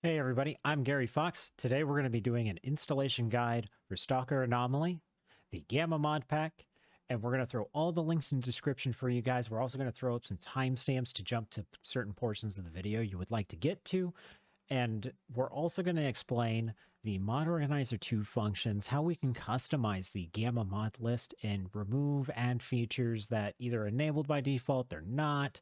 Hey everybody, I'm Gary Fox. Today we're going to be doing an installation guide for S.T.A.L.K.E.R Anomaly, the G.A.M.M.A mod pack, and we're going to throw all the links in the description for you guys. We're also going to throw up some timestamps to jump to certain portions of the video you would like to get to, and we're also going to explain the Mod Organizer 2 functions, how we can customize the G.A.M.M.A mod list and remove, add features that either enabled by default, they're not,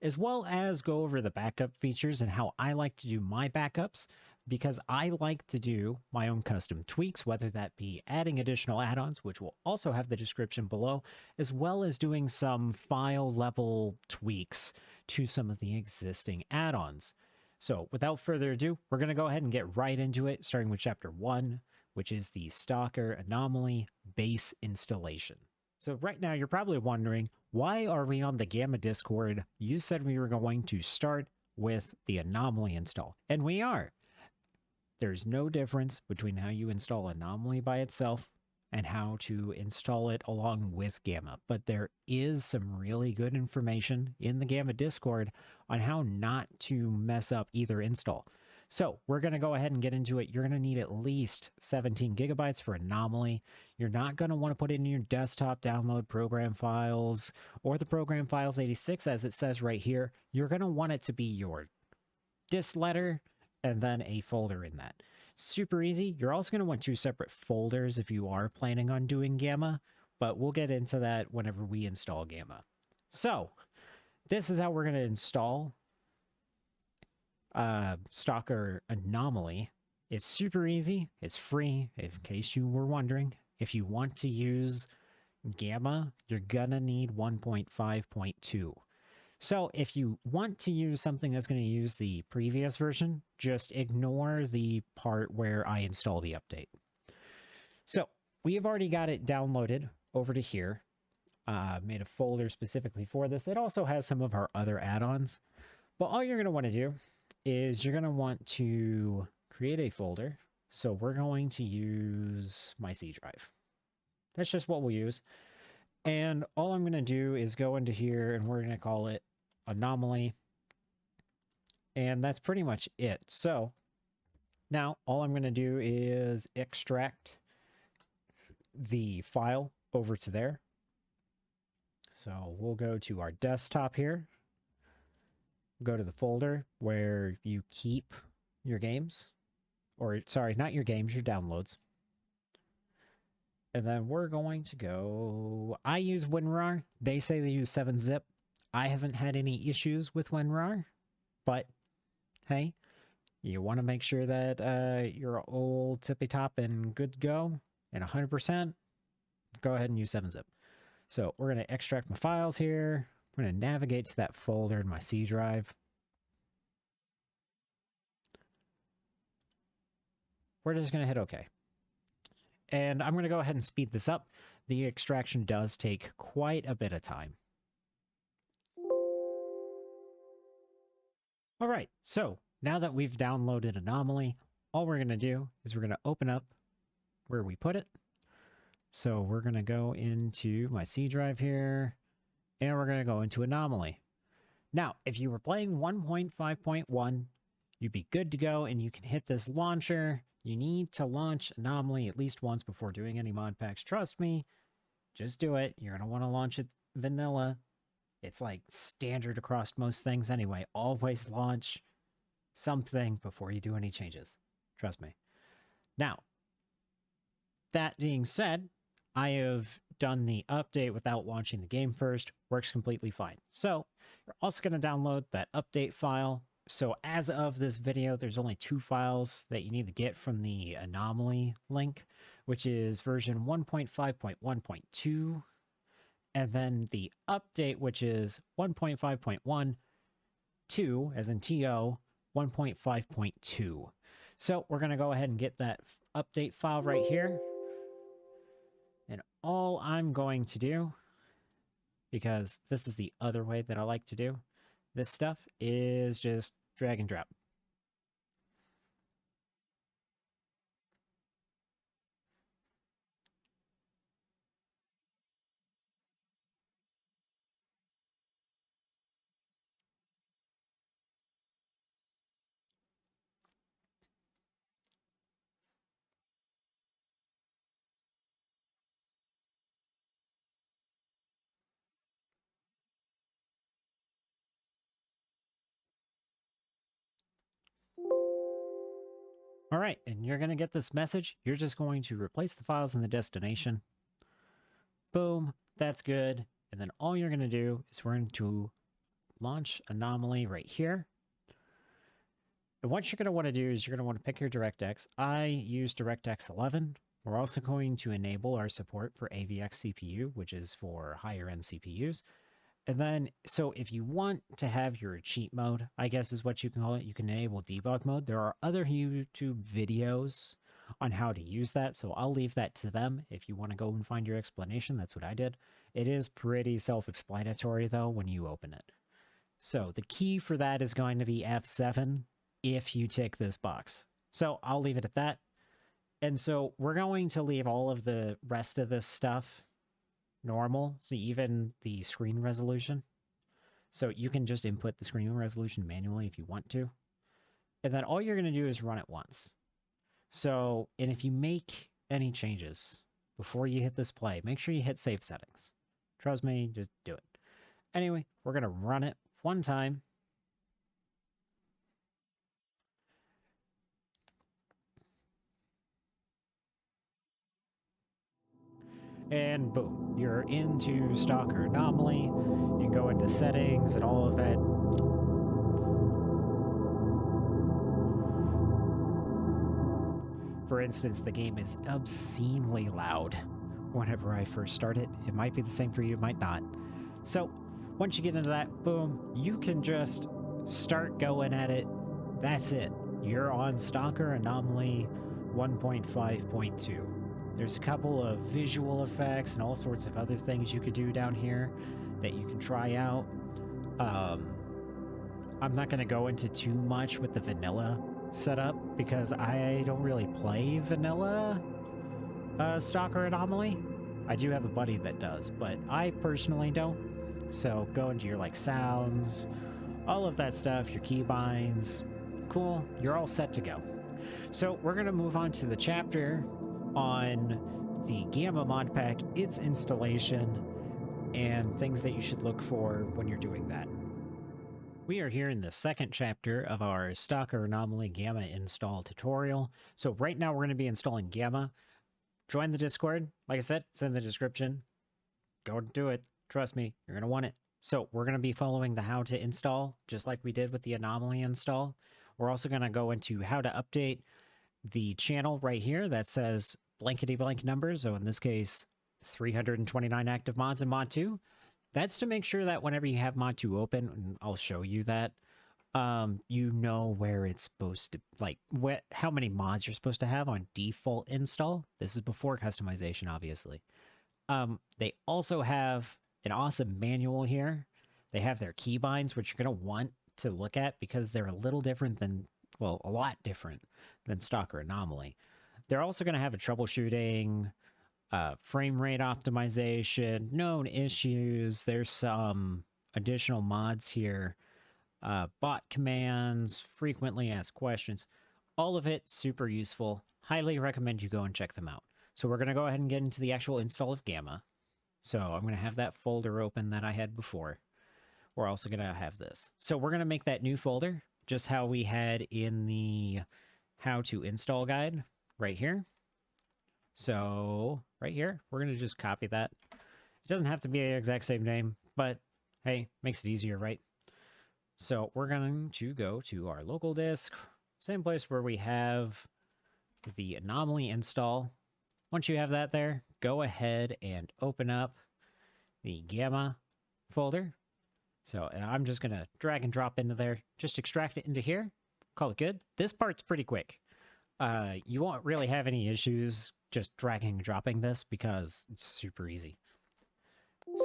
as well as go over the backup features and how I like to do my backups, because I like to do my own custom tweaks, whether that be adding additional add-ons, which will also have the description below, as well as doing some file level tweaks to some of the existing add-ons. So without further ado, we're going to go ahead and get right into it, starting with chapter 1, which is the S.T.A.L.K.E.R Anomaly base installation. So right now you're probably wondering, why are we on the G.A.M.M.A Discord? You said we were going to start with the Anomaly install, and we are. There's no difference between how you install Anomaly by itself and how to install it along with G.A.M.M.A, but there is some really good information in the G.A.M.M.A Discord on how not to mess up either install. So we're going to go ahead and get into it. You're going to need at least 17 gigabytes for Anomaly. You're not going to want to put it in your desktop download program files or the program files 86 as it says right here. You're going to want it to be your dist letter and then a folder in that. Super easy. You're also going to want two separate folders if you are planning on doing G.A.M.M.A, but we'll get into that whenever we install G.A.M.M.A. So this is how we're going to install S.T.A.L.K.E.R Anomaly. It's super easy. It's free, in case you were wondering. If you want to use G.A.M.M.A, you're gonna need 1.5.2. So if you want to use something that's going to use the previous version, just ignore the part where I install the update. So we have already got it downloaded over to here. Made a folder specifically for this. It also has some of our other add-ons. But all you're going to want to do is you're going to want to create a folder. So we're going to use my C drive. That's just what we'll use. And all I'm going to do is go into here and we're going to call it Anomaly. And that's pretty much it. So now all I'm going to do is extract the file over to there. So we'll go to our desktop here. Go to the folder where you keep your games. Or, sorry, not your games, your downloads. And then we're going to go... I use WinRAR. They say they use 7-zip. I haven't had any issues with WinRAR. But, hey, you want to make sure that you're all tippy-top and good to go and 100%, go ahead and use 7-zip. So we're going to extract my files here. I'm going to navigate to that folder in my C drive. We're just going to hit OK. And I'm going to go ahead and speed this up. The extraction does take quite a bit of time. All right, so now that we've downloaded Anomaly, all we're going to do is we're going to open up where we put it. So we're going to go into my C drive here, and we're going to go into Anomaly. Now, if you were playing 1.5.1, you'd be good to go, and you can hit this launcher. You need to launch Anomaly at least once before doing any mod packs. Trust me, just do it. You're going to want to launch it vanilla. It's like standard across most things anyway. Always launch something before you do any changes. Trust me. Now, that being said, I have done the update without launching the game first. Works completely fine. So you're also going to download that update file. So as of this video, there's only 2 files that you need to get from the Anomaly link, which is version 1.5.1.2, and then the update, which is 1.5.1.2, as in TO, 1.5.2. So we're going to go ahead and get that update file right here. And all I'm going to do, because this is the other way that I like to do this stuff, is just drag and drop. All right, and you're going to get this message. You're just going to replace the files in the destination. Boom, that's good. And then all you're going to do is we're going to launch Anomaly right here. And what you're going to want to do is you're going to want to pick your DirectX. I use DirectX 11. We're also going to enable our support for AVX CPU, which is for higher end CPUs. And then, so if you want to have your cheat mode, I guess is what you can call it, you can enable debug mode. There are other YouTube videos on how to use that, so I'll leave that to them. If you want to go and find your explanation, that's what I did. It is pretty self-explanatory, though, when you open it. So the key for that is going to be F7 if you tick this box. So I'll leave it at that. And so we're going to leave all of the rest of this stuff normal, so even the screen resolution. So you can just input the screen resolution manually if you want to. And then all you're going to do is run it once. So, and if you make any changes before you hit this play, make sure you hit save settings. Trust me, just do it. Anyway, we're going to run it one time. And boom, you're into S.T.A.L.K.E.R Anomaly. You can go into settings and all of that. For instance, the game is obscenely loud whenever I first start it. It might be the same for you, it might not. So once you get into that, boom, you can just start going at it. That's it. You're on S.T.A.L.K.E.R Anomaly 1.5.2. There's a couple of visual effects and all sorts of other things you could do down here that you can try out. I'm not going to go into too much with the vanilla setup because I don't really play vanilla S.T.A.L.K.E.R Anomaly. I do have a buddy that does, but I personally don't. So go into your like sounds, all of that stuff, your keybinds. Cool, you're all set to go. So we're going to move on to the chapter on the G.A.M.M.A mod pack, its installation, and things that you should look for when you're doing that. We are here in the second chapter of our S.T.A.L.K.E.R Anomaly G.A.M.M.A Install tutorial. So right now we're going to be installing G.A.M.M.A. Join the Discord. Like I said, it's in the description. Go do it. Trust me, you're going to want it. So we're going to be following the how to install, just like we did with the Anomaly install. We're also going to go into how to update the channel right here that says blankety blank numbers. So in this case, 329 active mods in mod 2. That's to make sure that whenever you have mod 2 open, and I'll show you that, you know where it's supposed to, like, how many mods you're supposed to have on default install. This is before customization, obviously. They also have an awesome manual here. They have their keybinds, which you're going to want to look at because they're a little different than, well, a lot different than S.T.A.L.K.E.R Anomaly. They're also going to have a troubleshooting, frame rate optimization, known issues. There's some additional mods here, bot commands, frequently asked questions. All of it super useful. Highly recommend you go and check them out. So we're going to go ahead and get into the actual install of G.A.M.M.A. So I'm going to have that folder open that I had before. We're also going to have this. So we're going to make that new folder, just how we had in the how to install guide right here. So right here, we're going to just copy that. It doesn't have to be the exact same name, but hey, makes it easier, right? So we're going to go to our local disk, same place where we have the Anomaly install. Once you have that there, go ahead and open up the G.A.M.M.A folder. So I'm just going to drag and drop into there, just extract it into here, call it good. This part's pretty quick. You won't really have any issues just dragging and dropping this because it's super easy.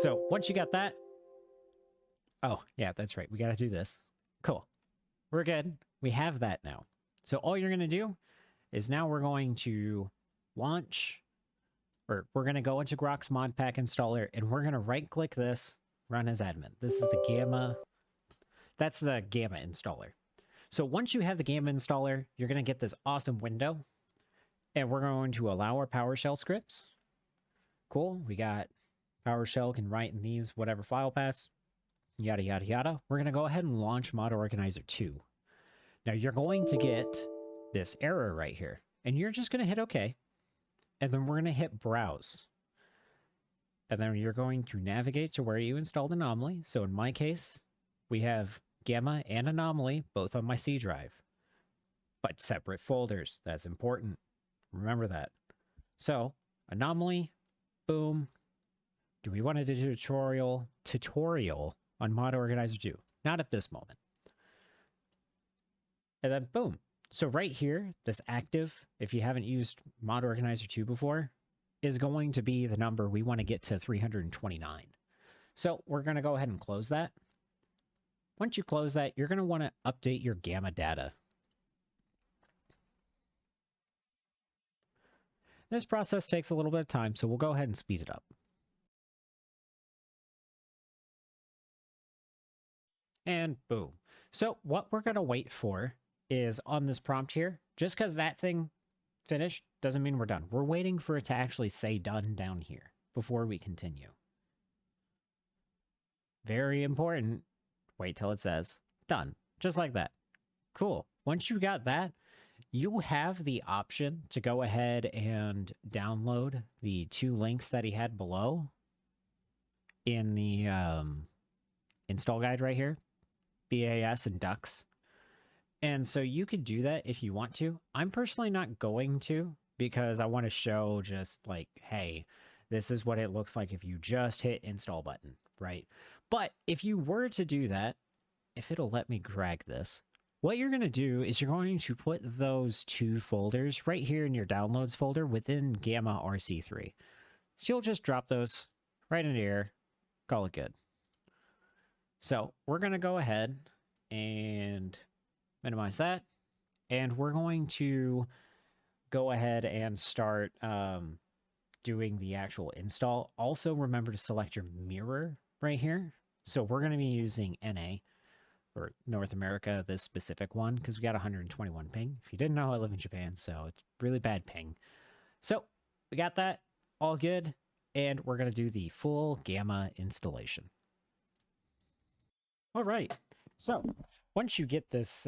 So once you got that, oh yeah, that's right, we got to do this. Cool. We're good. We have that now. So all you're going to do is now we're going to launch, or we're going to go into Grok's modpack installer, and we're going to right click this, run as admin. This is the G.A.M.M.A. That's the G.A.M.M.A installer. So once you have the G.A.M.M.A installer, you're going to get this awesome window, and we're going to allow our PowerShell scripts. Cool. We got PowerShell can write in these whatever file paths, yada, yada, yada. We're going to go ahead and launch Mod Organizer 2. Now you're going to get this error right here. And you're just going to hit OK. And then we're going to hit Browse. And then you're going to navigate to where you installed Anomaly. So in my case, we have G.A.M.M.A and Anomaly both on my C drive. But separate folders. That's important. Remember that. So, Anomaly, boom. Do we want to do a tutorial on Mod Organizer 2? Not at this moment. And then boom. So right here, this active, if you haven't used Mod Organizer 2 before, is going to be the number we want to get to 329. So we're going to go ahead and close that. Once you close that, you're going to want to update your G.A.M.M.A data. This process takes a little bit of time, so we'll go ahead and speed it up. And boom. So what we're going to wait for is on this prompt here, just because that thing finished doesn't mean we're done. We're waiting for it to actually say done down here before we continue. Very important. Wait till it says done. Just like that. Cool. Once you got that, you have the option to go ahead and download the 2 links that he had below in the install guide right here, BAS and ducks. And so you could do that if you want to. I'm personally not going to, because I want to show just like, hey, this is what it looks like if you just hit install button, right? But if you were to do that, if it'll let me drag this, what you're going to do is you're going to put those 2 folders right here in your downloads folder within G.A.M.M.A RC3. So you'll just drop those right into here, call it good. So we're going to go ahead and minimize that. And we're going to go ahead and start doing the actual install. Also, remember to select your mirror right here. So we're going to be using NA. Or North America, this specific one, because we got 121 ping. If you didn't know, I live in Japan, so it's really bad ping. So we got that all good, and we're going to do the full G.A.M.M.A installation. All right, so once you get this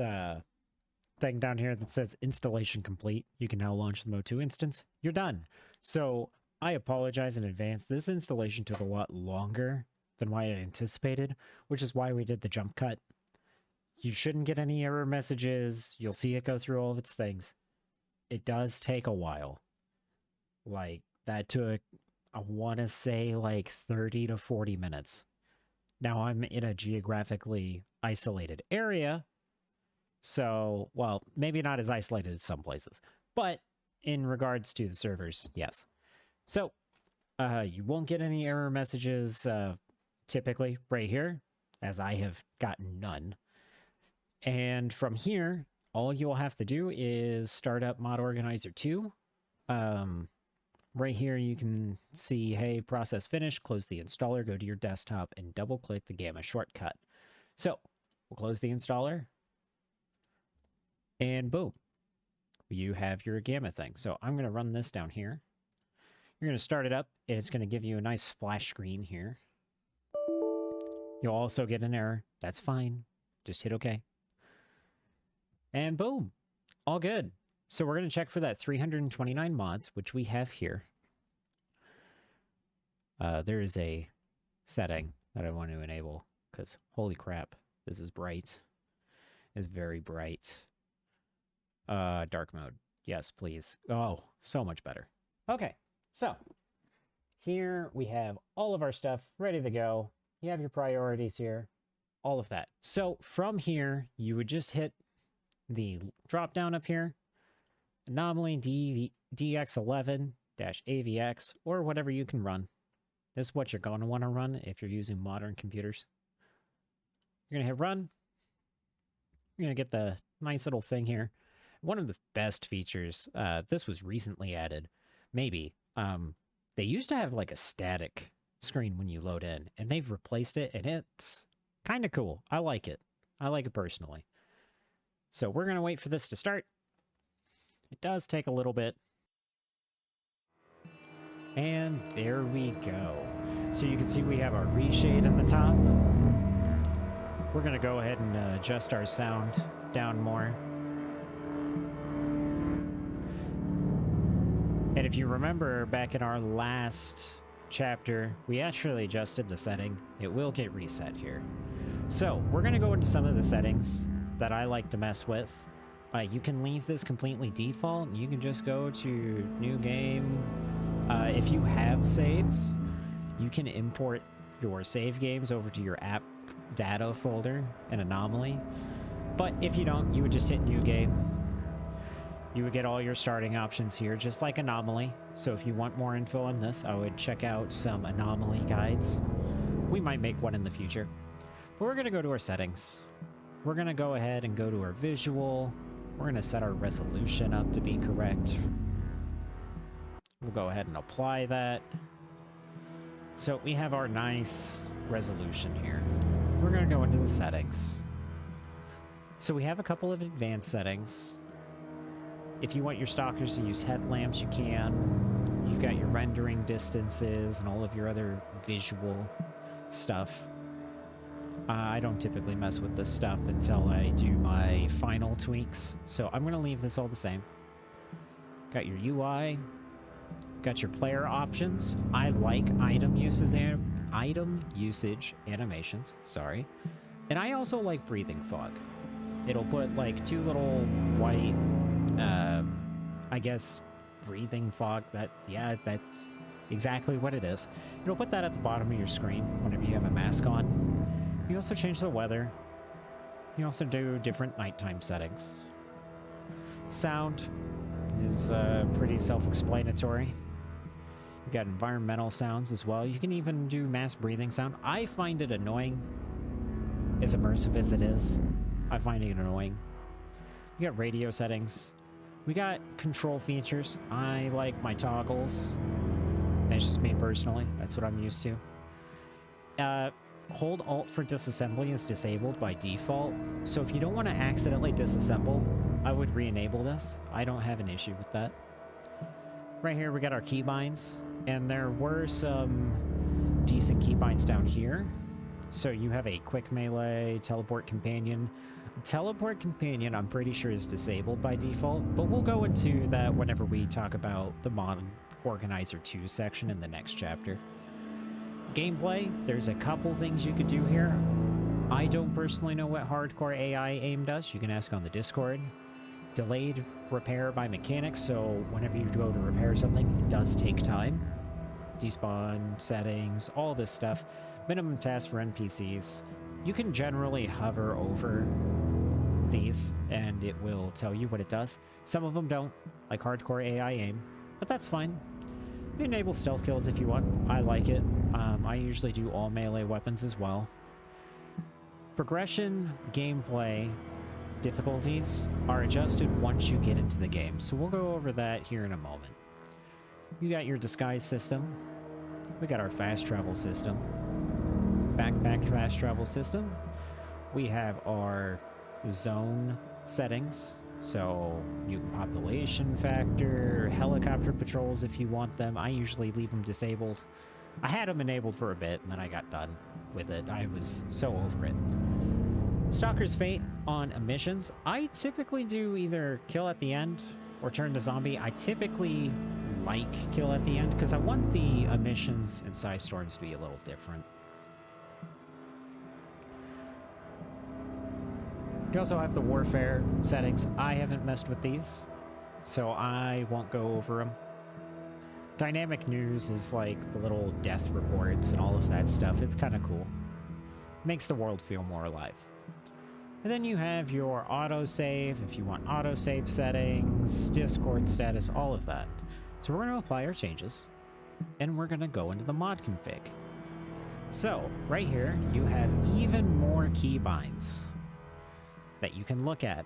thing down here that says installation complete, you can now launch the Mode 2 instance. You're done. So I apologize in advance. This installation took a lot longer than what I anticipated, which is why we did the jump cut. You shouldn't get any error messages. You'll see it go through all of its things. It does take a while. Like, that took, I want to say, like 30 to 40 minutes. Now, I'm in a geographically isolated area. So, well, maybe not as isolated as some places. But in regards to the servers, yes. So, you won't get any error messages typically right here, as I have gotten none. And from here, all you'll have to do is start up Mod Organizer 2. Right here, you can see, hey, process finished, close the installer, go to your desktop, and double-click the G.A.M.M.A shortcut. So, we'll close the installer, and boom, you have your G.A.M.M.A thing. So I'm going to run this down here. You're going to start it up, and it's going to give you a nice splash screen here. You'll also get an error. That's fine. Just hit OK. And boom, all good. So we're going to check for that 329 mods, which we have here. There is a setting that I want to enable, because holy crap, this is bright. It's very bright. Dark mode. Yes, please. Oh, so much better. Okay, so here we have all of our stuff ready to go. You have your priorities here, all of that. So from here, you would just hit the drop down up here, Anomaly DX11-AVX, or whatever you can run. This is what you're going to want to run if you're using modern computers. You're going to hit run. You're going to get the nice little thing here. One of the best features, this was recently added, maybe. They used to have like a static screen when you load in, and they've replaced it, and it's kind of cool. I like it. I like it personally. So we're going to wait for this to start. It does take a little bit. And there we go. So you can see we have our reshade in the top. We're going to go ahead and adjust our sound down more. And if you remember back in our last chapter, we actually adjusted the setting. It will get reset here. So we're going to go into some of the settings that I like to mess with. You can leave this completely default. You can just go to new game. If you have saves, you can import your save games over to your app data folder in Anomaly. But if you don't, you would just hit new game. You would get all your starting options here, just like Anomaly. So if you want more info on this, I would check out some Anomaly guides. We might make one in the future. But we're going to go to our settings. We're going to go ahead and go to our visual. We're going to set our resolution up to be correct. We'll go ahead and apply that. So we have our nice resolution here. We're going to go into the settings. So we have a couple of advanced settings. If you want your stalkers to use headlamps, you can. You've got your rendering distances and all of your other visual stuff. I don't typically mess with this stuff until I do my final tweaks, so I'm going to leave this all the same. Got your UI, got your player options. I like item usage animations, sorry. And I also like breathing fog. It'll put like two little white, I guess, breathing fog. That's exactly what it is. It'll put that at the bottom of your screen whenever you have a mask on. You also change the weather. You also do different nighttime settings. Sound is pretty self-explanatory. You got environmental sounds as well. You can even do mass breathing sound. I find it annoying, as immersive as it is. I find it annoying. You got radio settings. We got control features. I like my toggles. That's just me personally. That's what I'm used to. Hold Alt for disassembly is disabled by default. So if you don't want to accidentally disassemble, I would re-enable this. I don't have an issue with that. Right here we got our keybinds. And there were some decent keybinds down here. So you have a quick melee, teleport companion. Teleport companion, I'm pretty sure, is disabled by default, but we'll go into that whenever we talk about the Mod Organizer 2 section in the next chapter. Gameplay, there's a couple things you could do here. I don't personally know what hardcore AI aim does. You can ask on the Discord. Delayed repair by mechanics, so whenever you go to repair something, it does take time. Despawn, settings, all this stuff. Minimum tasks for NPCs. You can generally hover over these, and it will tell you what it does. Some of them don't, like hardcore AI aim, but that's fine. You enable stealth kills if you want. I like it. I usually do all melee weapons as well. Progression, gameplay, difficulties are adjusted once you get into the game, so we'll go over that here in a moment. You got your disguise system. We got our fast travel system. Backpack fast travel system. We have our zone settings, so mutant population factor, helicopter patrols if you want them. I usually leave them disabled. I had them enabled for a bit, and then I got done with it. I was so over it. Stalker's Fate on emissions. I typically do either kill at the end or turn to zombie. I typically like kill at the end because I want the emissions and Psy Storms to be a little different. You also have the warfare settings. I haven't messed with these, so I won't go over them. Dynamic news is like the little death reports and all of that stuff. It's kind of cool. Makes the world feel more alive. And then you have your autosave, if you want autosave settings, Discord status, all of that. So we're going to apply our changes, and we're going to go into the mod config. So, right here, you have even more keybinds that you can look at.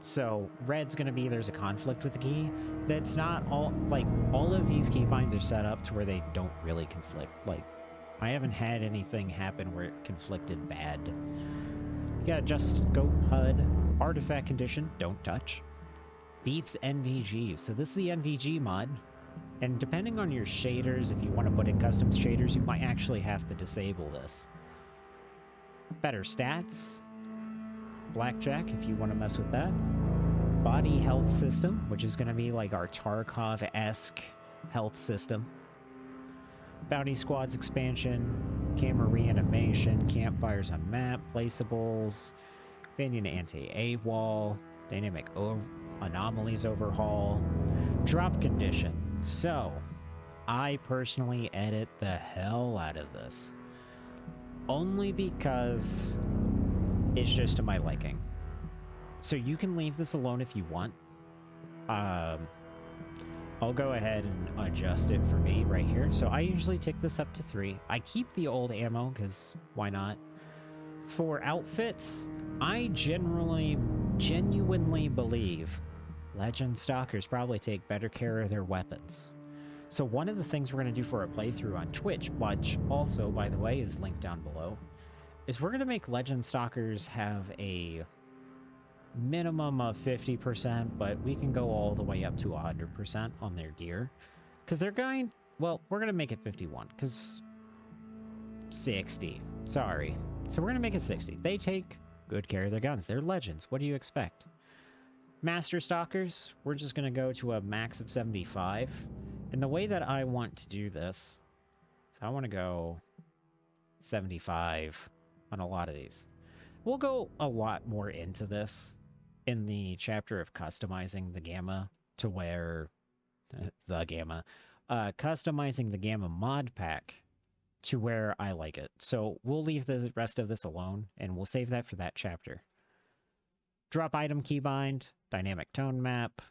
So red's going to be there's a conflict with the key. That's not all, like, all of these keybinds are set up to where they don't really conflict. Like, I haven't had anything happen where it conflicted bad. You got adjust scope HUD, artifact condition, don't touch. Beef's NVG, so this is the NVG mod. And depending on your shaders, if you want to put in custom shaders, you might actually have to disable this. Better stats. Blackjack, if you want to mess with that. Body health system, which is going to be like our Tarkov-esque health system. Bounty Squad's expansion, camera reanimation, campfires on map, placeables, companion anti-AWOL, dynamic anomalies overhaul, drop condition. So, I personally edit the hell out of this. Only because it's just to my liking. So you can leave this alone if you want. I'll go ahead and adjust it for me right here. So I usually take this up to 3. I keep the old ammo because why not? For outfits, I genuinely believe Legend Stalkers probably take better care of their weapons. So one of the things we're going to do for a playthrough on Twitch, which also, by the way, is linked down below, is we're going to make Legend Stalkers have a minimum of 50%, but we can go all the way up to 100% on their gear. Because they're going... Well, we're going to make it 51, because... 60. Sorry. So we're going to make it 60. They take good care of their guns. They're legends. What do you expect? Master Stalkers, we're just going to go to a max of 75. And the way that I want to do this... So I want to go 75 on a lot of these. We'll go a lot more into this in the chapter of customizing the G.A.M.M.A to where... customizing the G.A.M.M.A mod pack to where I like it. So we'll leave the rest of this alone, and we'll save that for that chapter. Drop item keybind, dynamic tone map,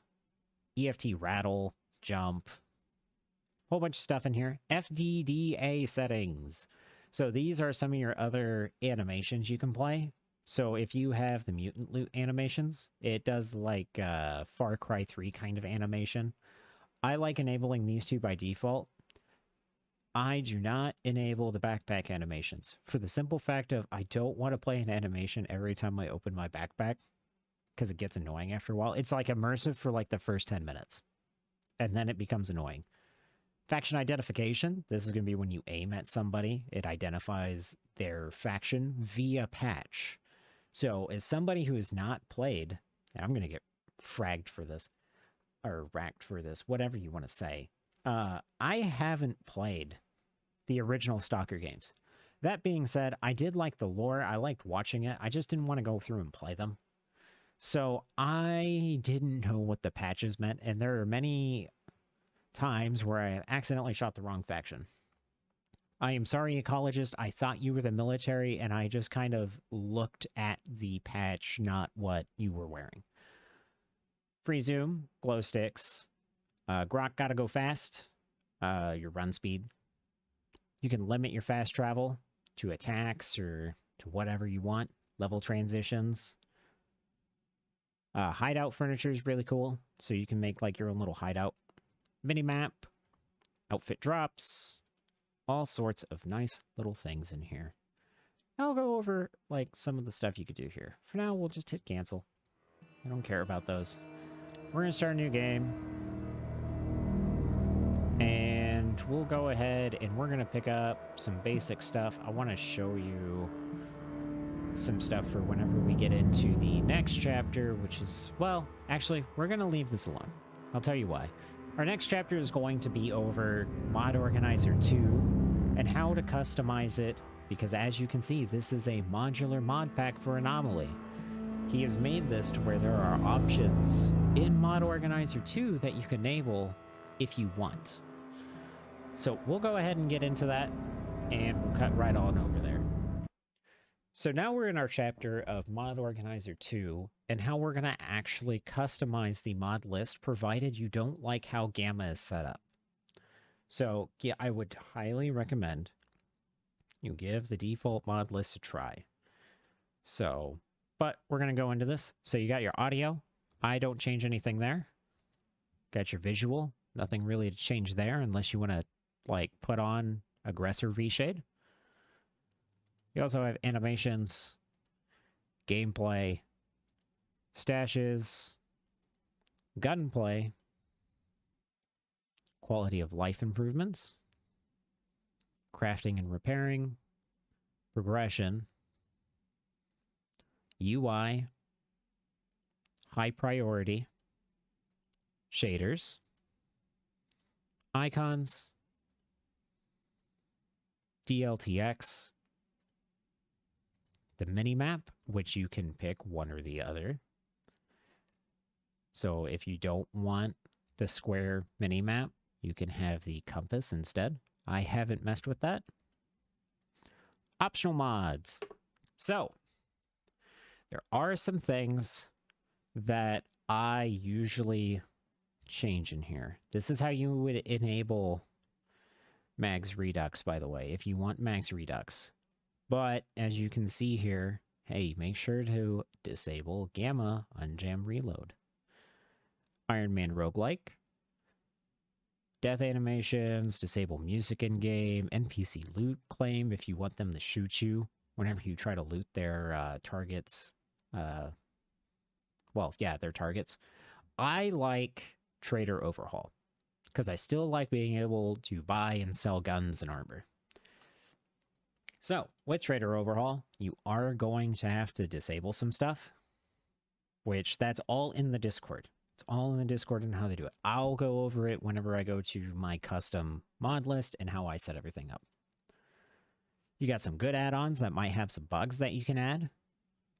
EFT rattle, jump, whole bunch of stuff in here. FDDA settings. So these are some of your other animations you can play. So if you have the mutant loot animations, it does like Far Cry 3 kind of animation. I like enabling these two by default. I do not enable the backpack animations for the simple fact of I don't want to play an animation every time I open my backpack because it gets annoying after a while. It's like immersive for like the first 10 minutes and then it becomes annoying. Faction identification. This is going to be when you aim at somebody. It identifies their faction via patch. So as somebody who has not played, and I'm going to get fragged for this, or racked for this, whatever you want to say. I haven't played the original Stalker games. That being said, I did like the lore. I liked watching it. I just didn't want to go through and play them. So I didn't know what the patches meant, and there are many times where I accidentally shot the wrong faction. I am sorry, ecologist. I thought you were the military, and I just kind of looked at the patch, not what you were wearing. Free zoom, glow sticks, grok gotta go fast, your run speed. You can limit your fast travel to attacks or to whatever you want. Level transitions. Hideout furniture is really cool, so you can make like your own little hideout. Minimap, outfit drops, all sorts of nice little things in here. I'll go over like some of the stuff you could do here. For now, we'll just hit cancel. I don't care about those. We're going to start a new game. And we'll go ahead and we're going to pick up some basic stuff. I want to show you some stuff for whenever we get into the next chapter, which is, well, actually, we're going to leave this alone. I'll tell you why. Our next chapter is going to be over Mod Organizer 2 and how to customize it, because as you can see, this is a modular mod pack for Anomaly. He has made this to where there are options in Mod Organizer 2 that you can enable if you want. So we'll go ahead and get into that, and we'll cut right on over there. So now we're in our chapter of Mod Organizer 2, and how we're going to actually customize the mod list, provided you don't like how G.A.M.M.A is set up. So yeah, I would highly recommend you give the default mod list a try. So, but we're going to go into this. So you got your audio. I don't change anything there. Got your visual. Nothing really to change there unless you want to like put on aggressor V-shade. You also have animations, gameplay, stashes, gunplay, quality of life improvements, crafting and repairing, progression, UI, high priority, shaders, icons, DLTX, the mini map, which you can pick one or the other. So if you don't want the square mini map, you can have the compass instead. I haven't messed with that. Optional mods. So there are some things that I usually change in here. This is how you would enable Mags Redux, by the way, if you want Mags Redux. But as you can see here, hey, make sure to disable Gamma Unjam Reload. Iron Man Roguelike. Death animations, disable music in game, NPC loot claim if you want them to shoot you whenever you try to loot their targets. Well, yeah, their targets. I like Trader Overhaul because I still like being able to buy and sell guns and armor. So, with Trader Overhaul, you are going to have to disable some stuff, which that's all in the Discord. It's all in the Discord and how they do it. I'll go over it whenever I go to my custom mod list and how I set everything up. You got some good add-ons that might have some bugs that you can add.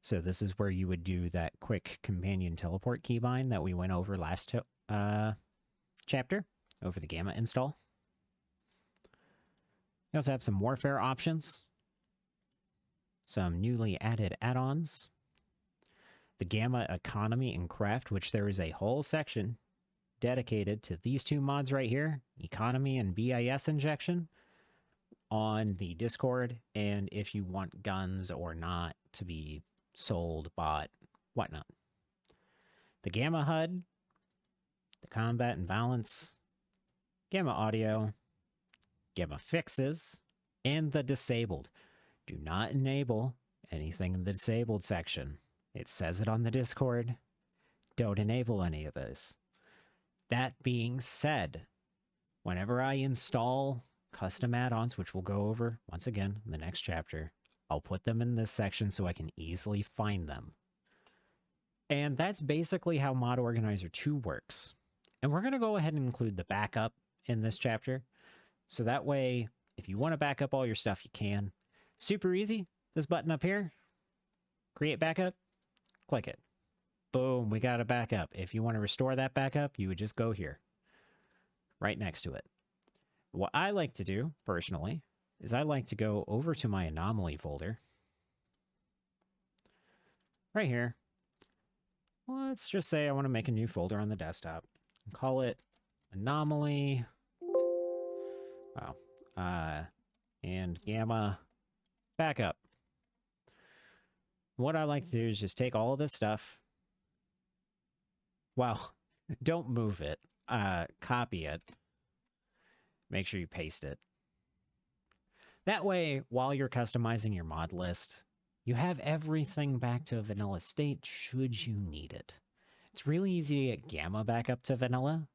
So this is where you would do that quick companion teleport keybind that we went over last chapter over the G.A.M.M.A install. You also have some warfare options. Some newly added add-ons. The G.A.M.M.A Economy and Craft, which there is a whole section dedicated to these two mods right here, Economy and BIS Injection, on the Discord, and if you want guns or not to be sold, bought, whatnot. The G.A.M.M.A HUD, the Combat and Balance, G.A.M.M.A Audio, G.A.M.M.A Fixes, and the Disabled. Do not enable anything in the Disabled section. It says it on the Discord. Don't enable any of this. That being said, whenever I install custom add-ons, which we'll go over once again in the next chapter, I'll put them in this section so I can easily find them. And that's basically how Mod Organizer 2 works. And we're going to go ahead and include the backup in this chapter. So that way, if you want to back up all your stuff, you can. Super easy. This button up here, create backup, click it. Boom, we got a backup. If you want to restore that backup, you would just go here, right next to it. What I like to do, personally, is I like to go over to my Anomaly folder. Right here. Let's just say I want to make a new folder on the desktop. Call it Anomaly. Wow. And G.A.M.M.A Backup. What I like to do is just take all of this stuff. Well, don't move it. Copy it. Make sure you paste it. That way, while you're customizing your mod list, you have everything back to a vanilla state should you need it. It's really easy to get G.A.M.M.A back up to vanilla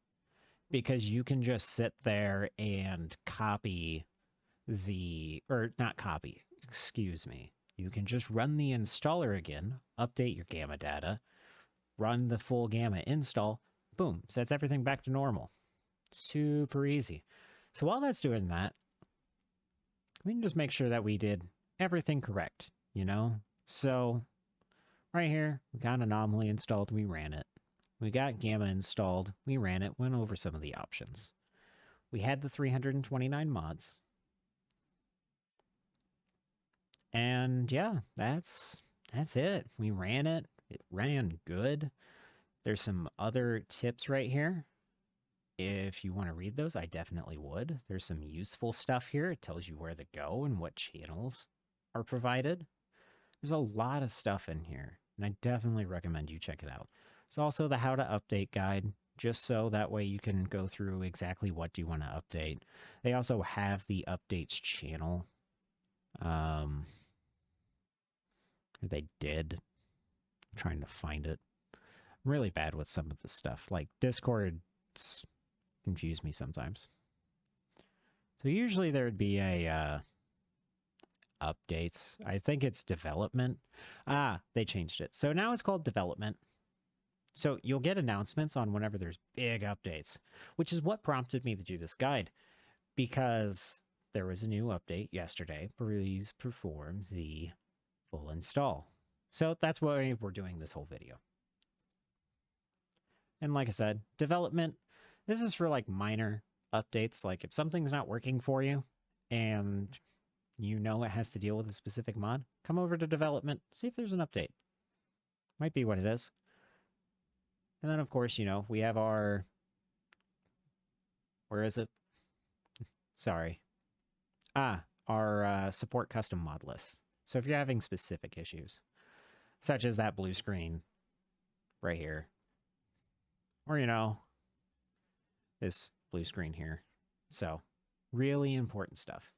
because you can just sit there and copy the, or not copy, excuse me. You can just run the installer again, update your G.A.M.M.A data, run the full G.A.M.M.A install, boom, sets everything back to normal. Super easy. So while that's doing that, we can just make sure that we did everything correct, you know? So right here, we got Anomaly installed, we ran it. We got G.A.M.M.A installed, we ran it, went over some of the options. We had the 329 mods. And yeah, that's it. We ran it. It ran good. There's some other tips right here. If you want to read those, I definitely would. There's some useful stuff here. It tells you where to go and what channels are provided. There's a lot of stuff in here, and I definitely recommend you check it out. There's also the how to update guide, just so that way you can go through exactly what you want to update. They also have the updates channel. They did. I'm trying to find it. I'm really bad with some of this stuff. Like Discord's confuse me sometimes. So usually there would be a updates. I think it's development. They changed it. So now it's called development. So you'll get announcements on whenever there's big updates, which is what prompted me to do this guide, because there was a new update yesterday. Please perform the full install. So that's why we're doing this whole video. And like I said, development, this is for like minor updates. Like if something's not working for you and you know it has to deal with a specific mod, come over to development, see if there's an update. Might be what it is. And then of course, you know, we have our, where is it? Sorry. Our support custom mod list. So if you're having specific issues, such as that blue screen right here, or, you know, this blue screen here. So really important stuff.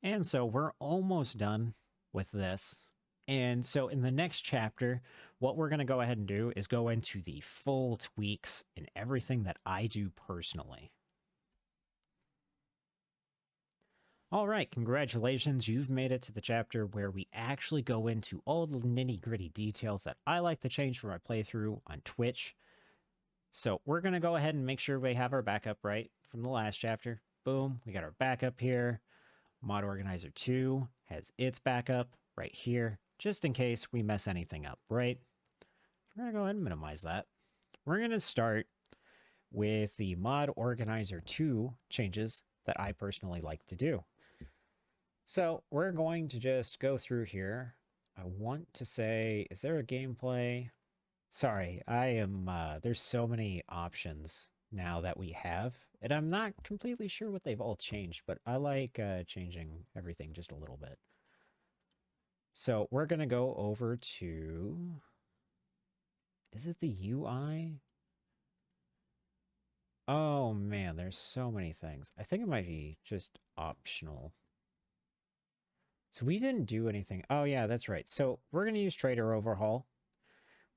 And so we're almost done with this. And so in the next chapter, what we're going to go ahead and do is go into the full tweaks and everything that I do personally. All right, congratulations. You've made it to the chapter where we actually go into all the nitty-gritty details that I like to change for my playthrough on Twitch. So we're going to go ahead and make sure we have our backup right from the last chapter. Boom, we got our backup here. Mod Organizer 2 has its backup right here, just in case we mess anything up, right? We're going to go ahead and minimize that. We're going to start with the Mod Organizer 2 changes that I personally like to do. So we're going to just go through here. I want to say, is there a gameplay? Sorry, I am, there's so many options now that we have, and I'm not completely sure what they've all changed, but I like changing everything just a little bit. So we're going to go over to, is it the UI? Oh man, there's so many things. I think it might be just optional. So we didn't do anything. Oh yeah, that's right. So we're going to use Trader Overhaul,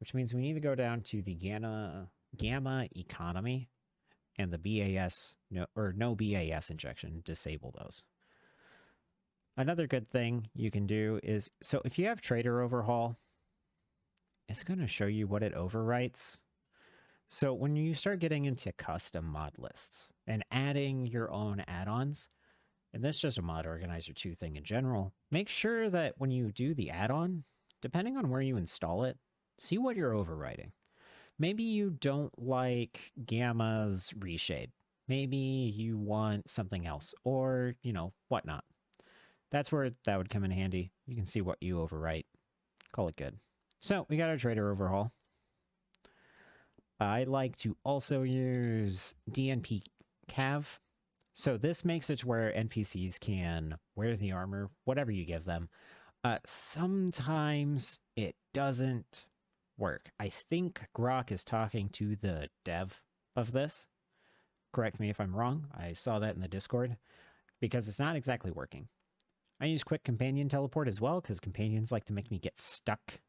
which means we need to go down to the G.A.M.M.A Economy and the BAS, no BAS injection, disable those. Another good thing you can do is, so if you have Trader Overhaul, it's going to show you what it overwrites. So when you start getting into custom mod lists and adding your own add-ons, and this is just a Mod Organizer 2 thing in general, make sure that when you do the add-on, depending on where you install it, see what you're overwriting. Maybe you don't like Gamma's reshade. Maybe you want something else, or, you know, whatnot. That's where that would come in handy. You can see what you overwrite. Call it good. So we got our Trader Overhaul. I like to also use DNP Cav. So this makes it where NPCs can wear the armor, whatever you give them. Sometimes it doesn't work. I think Grok is talking to the dev of this. Correct me if I'm wrong. I saw that in the Discord, because it's not exactly working. I use Quick Companion Teleport as well, because companions like to make me get stuck.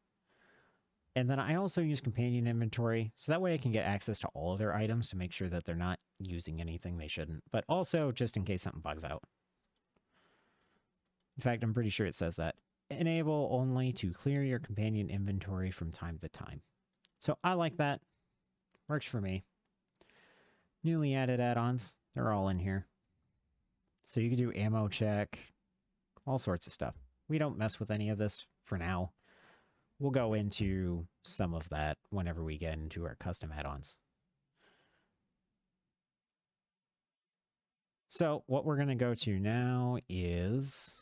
And then I also use Companion Inventory, so that way I can get access to all of their items to make sure that they're not using anything they shouldn't, but also just in case something bugs out. In fact, I'm pretty sure it says that. Enable only to clear your Companion Inventory from time to time. So I like that. Works for me. Newly added add-ons, they're all in here. So you can do ammo check, all sorts of stuff. We don't mess with any of this for now. We'll go into some of that whenever we get into our custom add-ons. So what we're going to go to now is,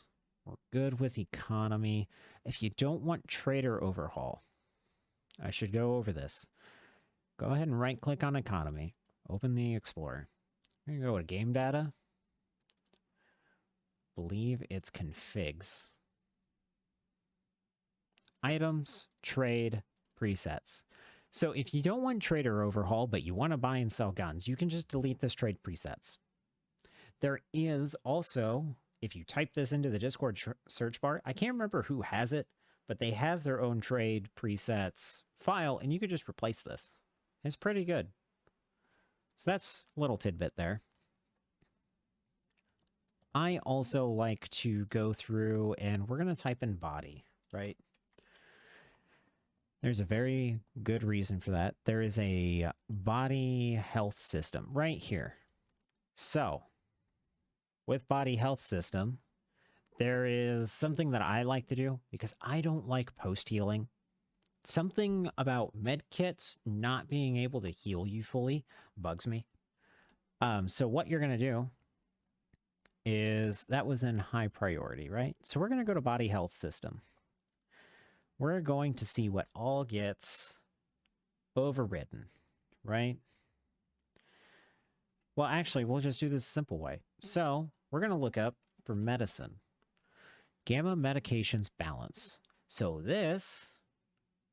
we're good with economy. If you don't want Trader Overhaul, I should go over this. Go ahead and right-click on economy. Open the Explorer. We're going to go to game data. Believe it's configs. Items, trade, presets. So if you don't want Trader Overhaul, but you want to buy and sell guns, you can just delete this trade presets. There is also, if you type this into the Discord search bar, I can't remember who has it, but they have their own trade presets file, and you could just replace this. It's pretty good. So that's a little tidbit there. I also like to go through, and we're going to type in body, right? There's a very good reason for that. There is a body health system right here. So, with body health system, there is something that I like to do because I don't like post-healing. Something about med kits not being able to heal you fully bugs me. So what you're going to do is, that was in high priority, right? So we're going to go to body health system. We're going to see what all gets overridden, right? Well, actually, we'll just do this simple way. So we're going to look up for medicine. Gamma medications balance. So this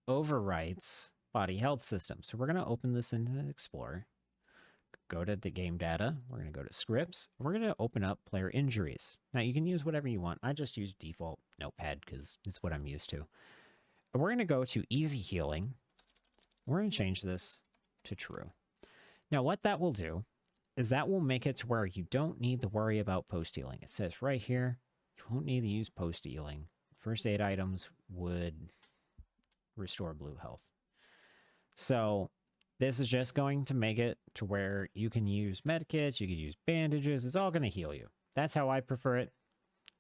overwrites body health system. So we're going to open this into Explorer. Go to the game data. We're going to go to scripts. We're going to open up player injuries. Now you can use whatever you want. I just use default notepad because it's what I'm used to. And we're going to go to easy healing. We're going to change this to true. Now what that will do is that will make it to where you don't need to worry about post healing. It says right here, you won't need to use post healing. First aid items would restore blue health. So this is just going to make it to where you can use medkits, you can use bandages, it's all going to heal you. That's how I prefer it.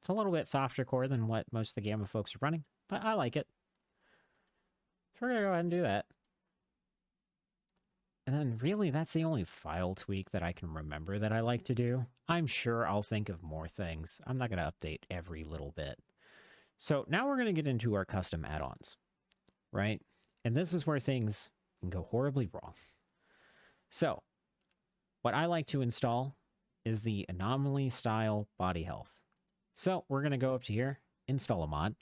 It's a little bit softer core than what most of the Gamma folks are running, but I like it. So we're going to go ahead and do that. And then really, that's the only file tweak that I can remember that I like to do. I'm sure I'll think of more things. I'm not going to update every little bit. So now we're going to get into our custom add-ons, right? And this is where things can go horribly wrong. So what I like to install is the Anomaly style body health. So we're going to go up to here, install a mod.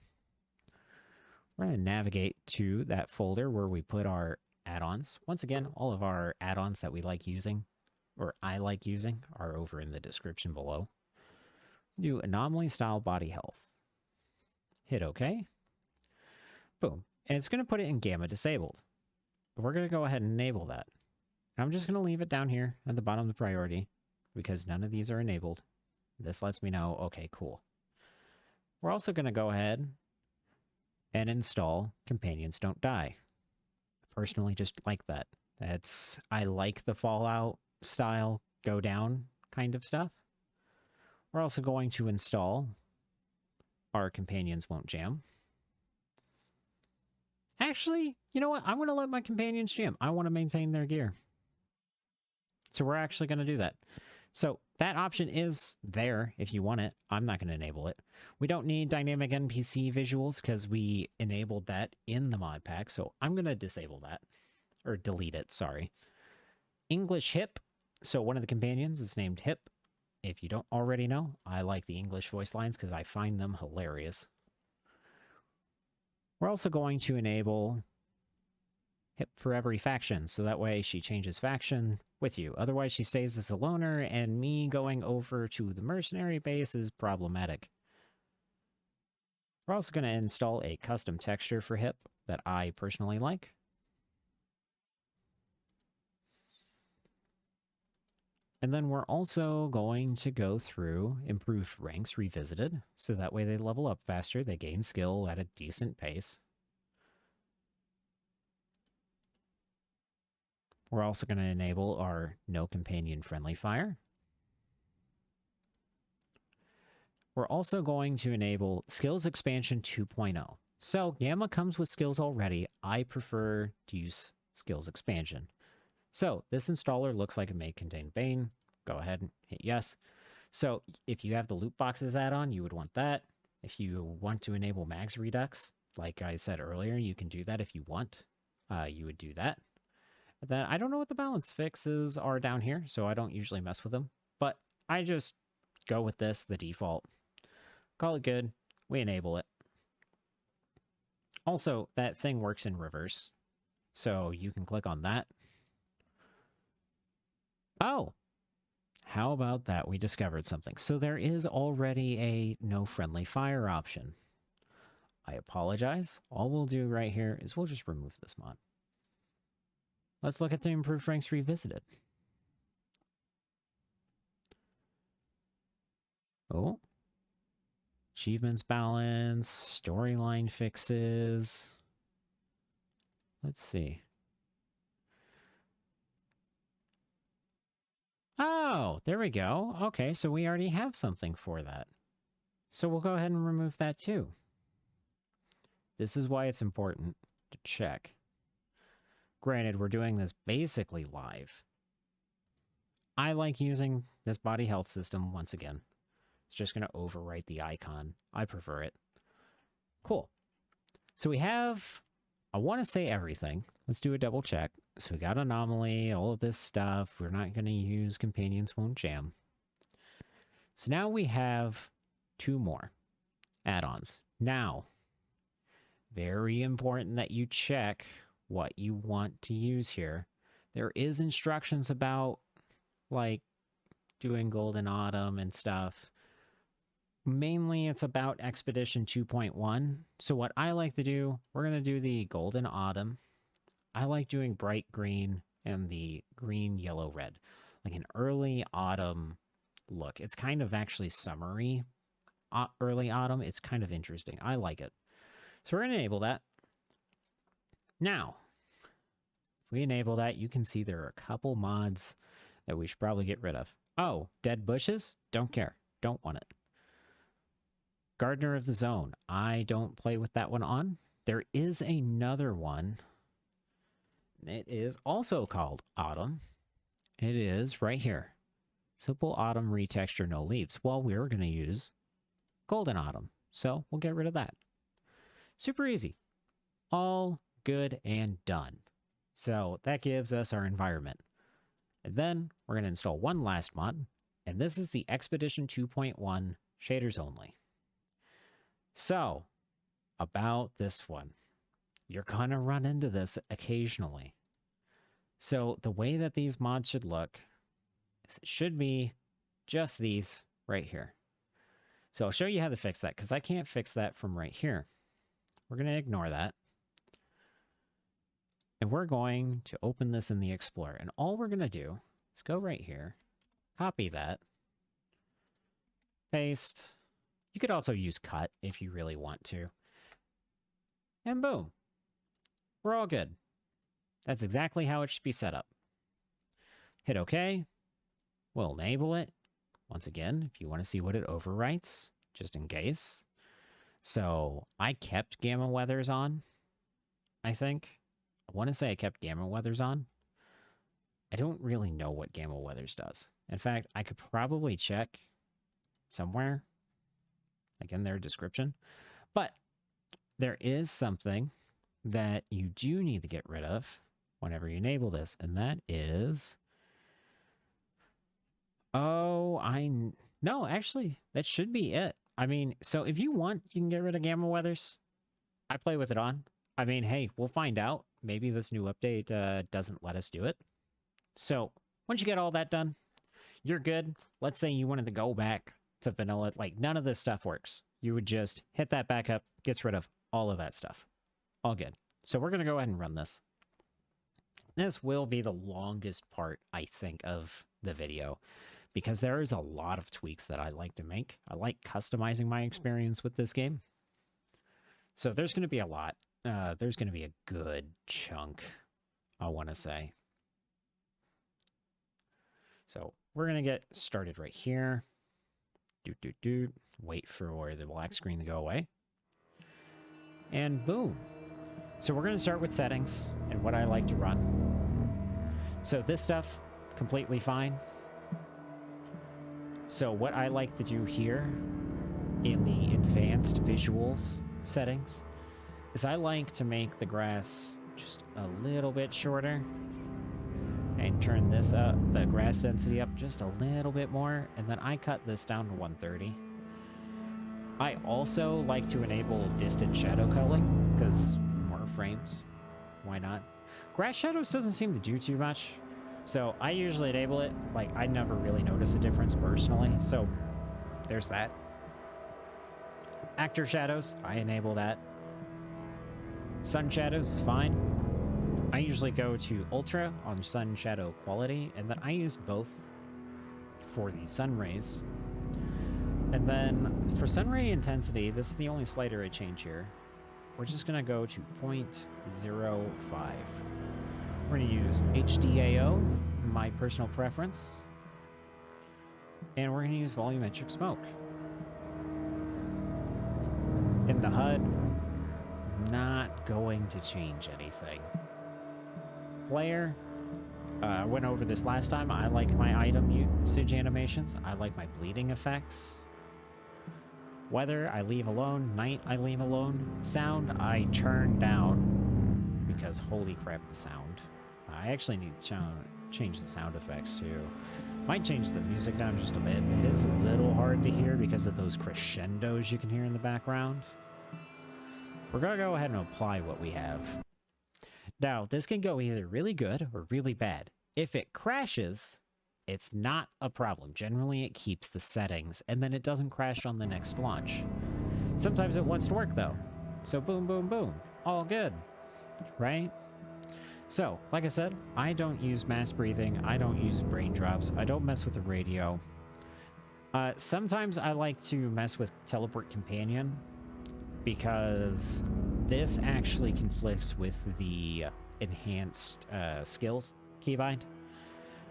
We're going to navigate to that folder where we put our add-ons. Once again, all of our add-ons that we like using, or I like using, are over in the description below. Do Anomaly style body health. Hit OK. Boom. And it's going to put it in Gamma disabled. We're going to go ahead and enable that. I'm just going to leave it down here at the bottom of the priority because none of these are enabled. This lets me know, okay, cool. We're also going to go ahead and install Companions Don't Die. Personally, just like that. I like the Fallout style go down kind of stuff. We're also going to install our Companions Won't Jam. Actually, you know what? I'm going to let my companions jam. I want to maintain their gear. So we're actually going to do that. So that option is there if you want it. I'm not going to enable it. We don't need dynamic NPC visuals because we enabled that in the mod pack. So I'm going to disable that. Or delete it, sorry. English Hip. So one of the companions is named Hip. If you don't already know, I like the English voice lines because I find them hilarious. We're also going to enable Hip for every faction, so that way she changes faction with you. Otherwise, she stays as a loner, and me going over to the mercenary base is problematic. We're also going to install a custom texture for Hip that I personally like. And then we're also going to go through improved ranks revisited, so that way they level up faster, they gain skill at a decent pace. We're also going to enable our no companion friendly fire. We're also going to enable skills expansion 2.0. So Gamma comes with skills already. I prefer to use skills expansion. So this installer looks like it may contain Bane. Go ahead and hit yes. So if you have the loot boxes add-on, you would want that. If you want to enable max redux, like I said earlier, you can do that if you want. You would do that. Then I don't know what the balance fixes are down here, so I don't usually mess with them. But I just go with this, the default. Call it good. We enable it. Also, that thing works in reverse. So you can click on that. Oh! How about that? We discovered something. So there is already a no friendly fire option. I apologize. All we'll do right here is we'll just remove this mod. Let's look at the improved ranks revisited. Oh. Achievements balance, storyline fixes. let's see. Oh, there we go. Okay, so we already have something for that. So we'll go ahead and remove that too. This is why it's important to check. Granted, we're doing this basically live. I like using this body health system once again. It's just going to overwrite the icon. I prefer it. Cool. So we have, I want to say everything. Let's do a double check. So we got Anomaly, all of this stuff. We're not going to use Companions Won't Jam. So now we have 2 more add-ons. Now, very important that you check what you want to use here. There is instructions about, like, doing Golden Autumn and stuff. Mainly, it's about Expedition 2.1. So what I like to do, we're going to do the Golden Autumn. I like doing bright green and the green, yellow, red. Like an early autumn look. It's kind of actually summery. Early autumn, it's kind of interesting. I like it. So we're going to enable that. Now, if we enable that, you can see there are a couple mods that we should probably get rid of. Oh, dead bushes? Don't care. Don't want it. Gardener of the Zone. I don't play with that one on. There is another one. It is also called Autumn. It is right here. Simple Autumn retexture, no leaves. Well, we're going to use Golden Autumn. So we'll get rid of that. Super easy. All good and done. So that gives us our environment. And then we're going to install one last mod. And this is the Expedition 2.1 shaders only. So, about this one. You're going to run into this occasionally. So the way that these mods should look is it should be just these right here. So I'll show you how to fix that because I can't fix that from right here. We're going to ignore that. And we're going to open this in the Explorer. And all we're going to do is go right here, copy that, paste. You could also use cut if you really want to. And boom. We're all good. That's exactly how it should be set up. Hit OK. We'll enable it. Once again, if you want to see what it overwrites, just in case. So I kept Gamma Weathers on, I think. I want to say I kept Gamma Weathers on. I don't really know what Gamma Weathers does. In fact, I could probably check somewhere, like in their description. But there is something that you do need to get rid of whenever you enable this, and that is... No, actually, that should be it. I mean, so if you want, you can get rid of Gamma Weathers. I play with it on. I mean, hey, we'll find out. Maybe this new update doesn't let us do it. So, once you get all that done, you're good. Let's say you wanted to go back to vanilla. Like, none of this stuff works. You would just hit that back up, gets rid of all of that stuff. All good. So we're going to go ahead and run this. This will be the longest part, I think, of the video, because there is a lot of tweaks that I like to make. I like customizing my experience with this game. So there's going to be a lot. There's going to be a good chunk, I want to say. So we're going to get started right here. Wait for the black screen to go away. And boom. So we're going to start with settings and what I like to run. So this stuff, completely fine. So what I like to do here in the advanced visuals settings is I like to make the grass just a little bit shorter and turn this up, the grass density up just a little bit more, and then I cut this down to 130. I also like to enable distant shadow culling, because more frames, why not? Grass shadows doesn't seem to do too much, so I usually enable it. Like, I never really notice a difference personally, so there's that. Actor shadows, I enable that. Sun shadows is fine. I usually go to Ultra on sun shadow quality, and then I use both for the sun rays. And then for sun ray intensity, this is the only slider I change here. we're just going to go to 0.05. We're going to use HDAO, my personal preference. And we're going to use volumetric smoke. In the HUD, not going to change anything. Player, I went over this last time. I like my item usage animations. I like my bleeding effects. Weather, I leave alone. Night, I leave alone. Sound, I turn down. Because holy crap, the sound. I actually need to change the sound effects too. Might change the music down just a bit. It is a little hard to hear because of those crescendos you can hear in the background. We're going to go ahead and apply what we have. Now, this can go either really good or really bad. If it crashes, it's not a problem. Generally, it keeps the settings, and then it doesn't crash on the next launch. Sometimes it wants to work, though. So boom, boom, boom. All good, right? So, like I said, I don't use mass breathing. I don't use brain drops. I don't mess with the radio. Sometimes I like to mess with Teleport Companion, because this actually conflicts with the enhanced skills keybind.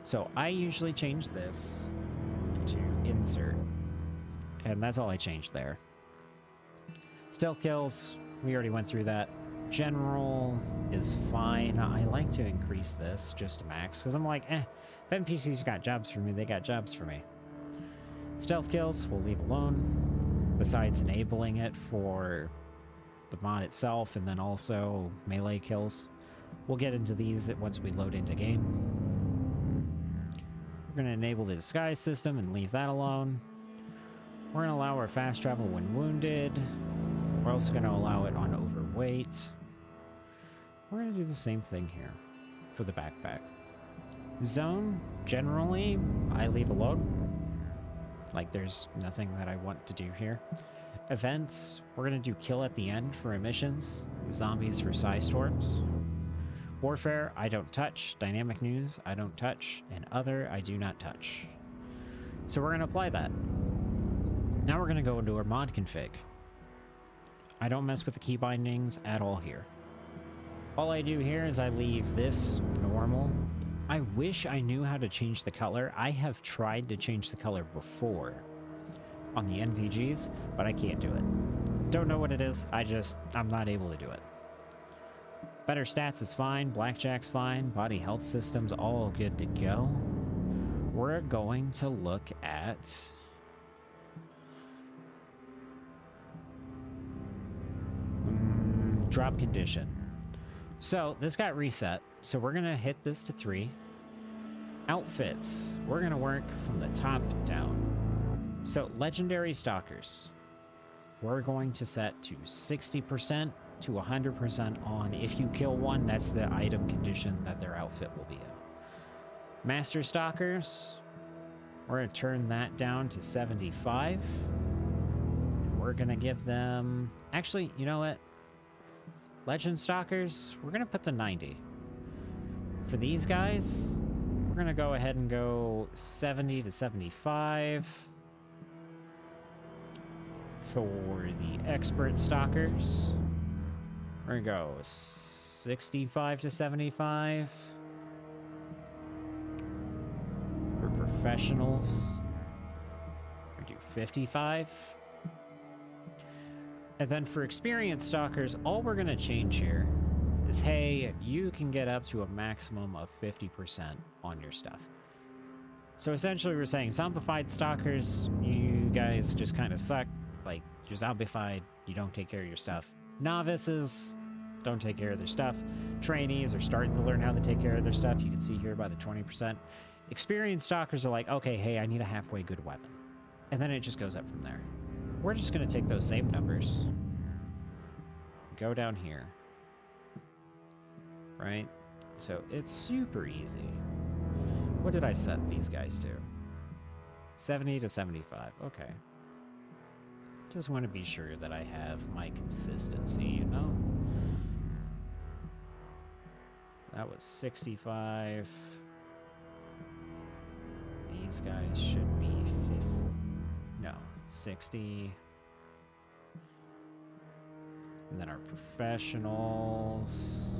So I usually change this to insert, and that's all I changed there. Stealth kills, we already went through that. General is fine. I like to increase this just to max, because I'm like, if NPCs got jobs for me, they got jobs for me. Stealth kills, we'll leave alone. Besides enabling it for the mod itself, and then also melee kills. We'll get into these once we load into game. We're going to enable the disguise system and leave that alone. We're going to allow our fast travel when wounded. We're also going to allow it on overweight. We're going to do the same thing here for the backpack. Zone, generally, I leave alone. Like, there's nothing that I want to do here. Events, we're going to do kill at the end for emissions. Zombies for psi storms. Warfare, I don't touch. Dynamic news, I don't touch. And other, I do not touch. So we're going to apply that. Now we're going to go into our mod config. I don't mess with the key bindings at all here. All I do here is I leave this normal. I wish I knew how to change the color. I have tried to change the color before on the NVGs, but I can't do it. Don't know what it is. I'm not able to do it. Better stats is fine. Blackjack's fine. Body health system's all good to go. We're going to look at drop condition. So this got reset. So we're going to hit this to 3. Outfits. We're going to work from the top down. So legendary stalkers. We're going to set to 60% to 100% on. If you kill one, that's the item condition that their outfit will be in. Master stalkers. We're going to turn that down to 75. We're going to give them... Actually, you know what? Legend stalkers, we're going to put to 90. For these guys, we're going to go ahead and go 70 to 75. For the expert stalkers, we're going to go 65 to 75. For professionals, we're going to do 55. And then for experienced stalkers, all we're going to change here is, hey, you can get up to a maximum of 50% on your stuff. So essentially we're saying zombified stalkers, you guys just kind of suck. Like, you're zombified, you don't take care of your stuff. Novices don't take care of their stuff. Trainees are starting to learn how to take care of their stuff. You can see here by the 20%. Experienced stalkers are like, okay, hey, I need a halfway good weapon. And then it just goes up from there. We're just going to take those same numbers, go down here, right? So it's super easy. What did I set these guys to? 70 to 75. Okay. Just want to be sure that I have my consistency, you know? That was 65. These guys should be 50. No. 60. And then our professionals,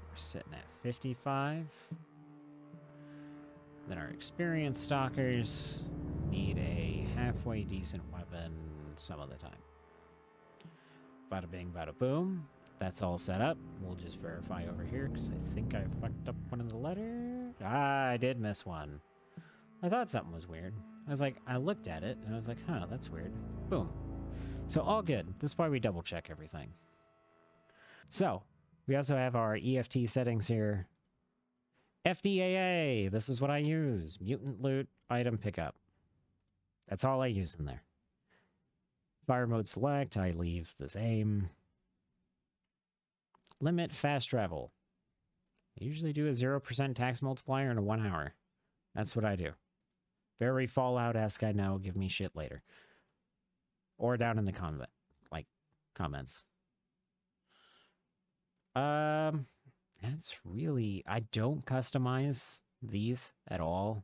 we're sitting at 55. Then our experienced stalkers need a halfway decent weapon some of the time. Bada bing, bada boom. That's all set up. We'll just verify over here because I think I fucked up one of the letters. Ah, I did miss one. I thought something was weird. I was like, I looked at it and I was like, huh, that's weird. Boom. So all good. This is why we double check everything. So we also have our EFT settings here. FDAA, this is what I use. Mutant loot item pickup. That's all I use in there. Fire mode select, I leave the same. Limit fast travel. I usually do a 0% tax multiplier in a 1 hour. That's what I do. Very Fallout-esque, I know. Give me shit later. Or down in the comments. That's really... I don't customize these at all.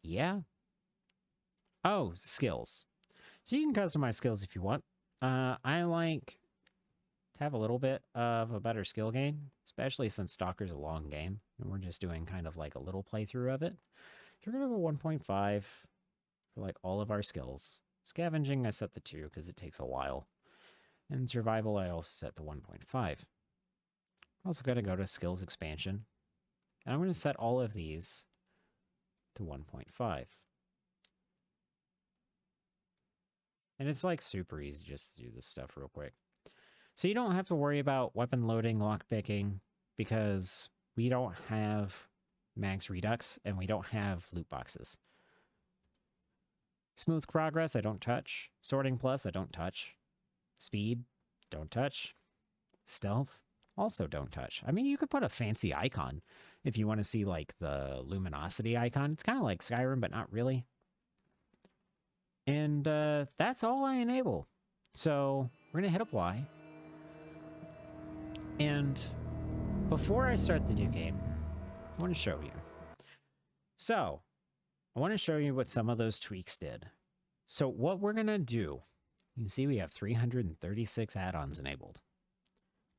Yeah. Oh, skills. So you can customize skills if you want. I like to have a little bit of a better skill gain, especially since Stalker's a long game, and we're just doing kind of like a little playthrough of it. You're going to go 1.5 for like all of our skills. Scavenging, I set the 2 because it takes a while. And survival, I also set to 1.5. Also got to go to skills expansion. And I'm going to set all of these to 1.5. And it's like super easy just to do this stuff real quick. So you don't have to worry about weapon loading, lockpicking, because we don't have max redux and we don't have loot boxes. Smooth progress, I don't touch. Sorting plus, I don't touch. Speed, don't touch. Stealth, also don't touch. I mean, you could put a fancy icon if you want to see like the luminosity icon. It's kind of like Skyrim, but not really. And that's all I enable. So we're going to hit apply. And before I start the new game, I want to show you. So I want to show you what some of those tweaks did. So what we're going to do, you can see we have 336 add-ons enabled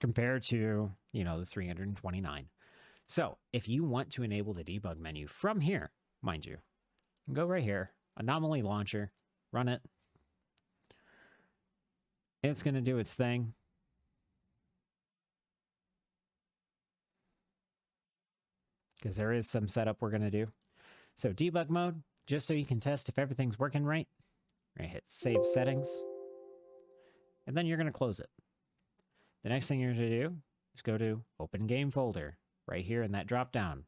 compared to, you know, the 329. So if you want to enable the debug menu from here, mind you, go right here, Anomaly Launcher, run it. It's going to do its thing. Because there is some setup we're going to do. So debug mode, just so you can test if everything's working right. We're going to hit save settings. And then you're going to close it. The next thing you're going to do is go to open game folder right here in that drop down.